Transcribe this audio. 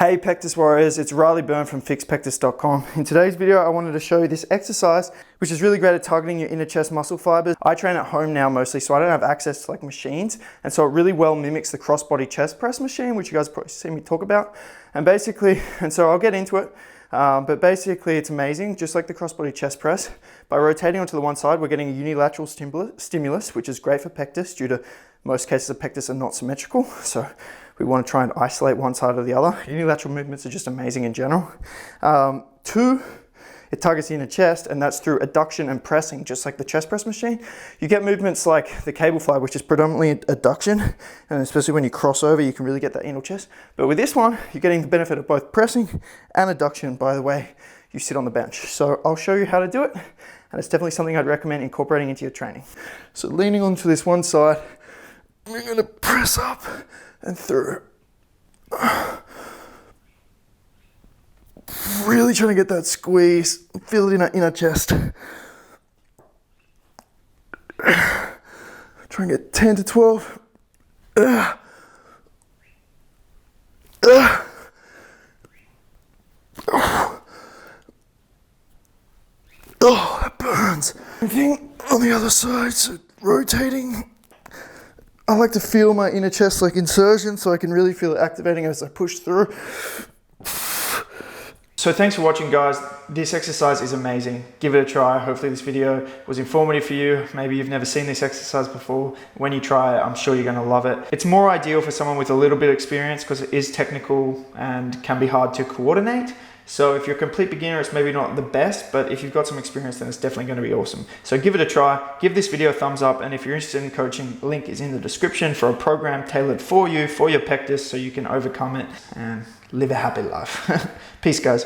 Hey Pectus Warriors, it's Byrne from fixpectus.com. In today's video, I wanted to show you this exercise, which is really great at targeting your inner chest muscle fibers. I train at home now mostly, so I don't have access to like machines, and so it really well mimics the crossbody chest press machine, which you guys probably see me talk about. And so I'll get into it, but basically it's amazing, just like the crossbody chest press. By rotating onto the one side, we're getting a unilateral stimulus, which is great for pectus due to most cases of pectus are not symmetrical, so we want to try and isolate one side or the other. Unilateral movements are just amazing in general. Two, it targets the inner chest, and that's through adduction and pressing, just like the chest press machine. You get movements like the cable fly, which is predominantly adduction, and especially when you cross over, you can really get that inner chest. But with this one, you're getting the benefit of both pressing and adduction by the way you sit on the bench. So I'll show you how to do it, and it's definitely something I'd recommend incorporating into your training. So leaning onto this one side, we're gonna press up and through. Really trying to get that squeeze, feel it in that inner chest. Try and get 10 to 12. Oh, that burns. Anything on the other side, so rotating. I like to feel my inner chest like insertion, so I can really feel it activating as I push through. So thanks for watching, guys. This exercise is amazing. Give it a try. Hopefully this video was informative for you. Maybe you've never seen this exercise before. When you try it, I'm sure you're gonna love it. It's more ideal for someone with a little bit of experience because it is technical and can be hard to coordinate. So if you're a complete beginner, it's maybe not the best, but if you've got some experience, then it's definitely going to be awesome. So give it a try, give this video a thumbs up, and if you're interested in coaching, link is in the description for a program tailored for you, for your pectus, so you can overcome it and live a happy life. Peace, guys.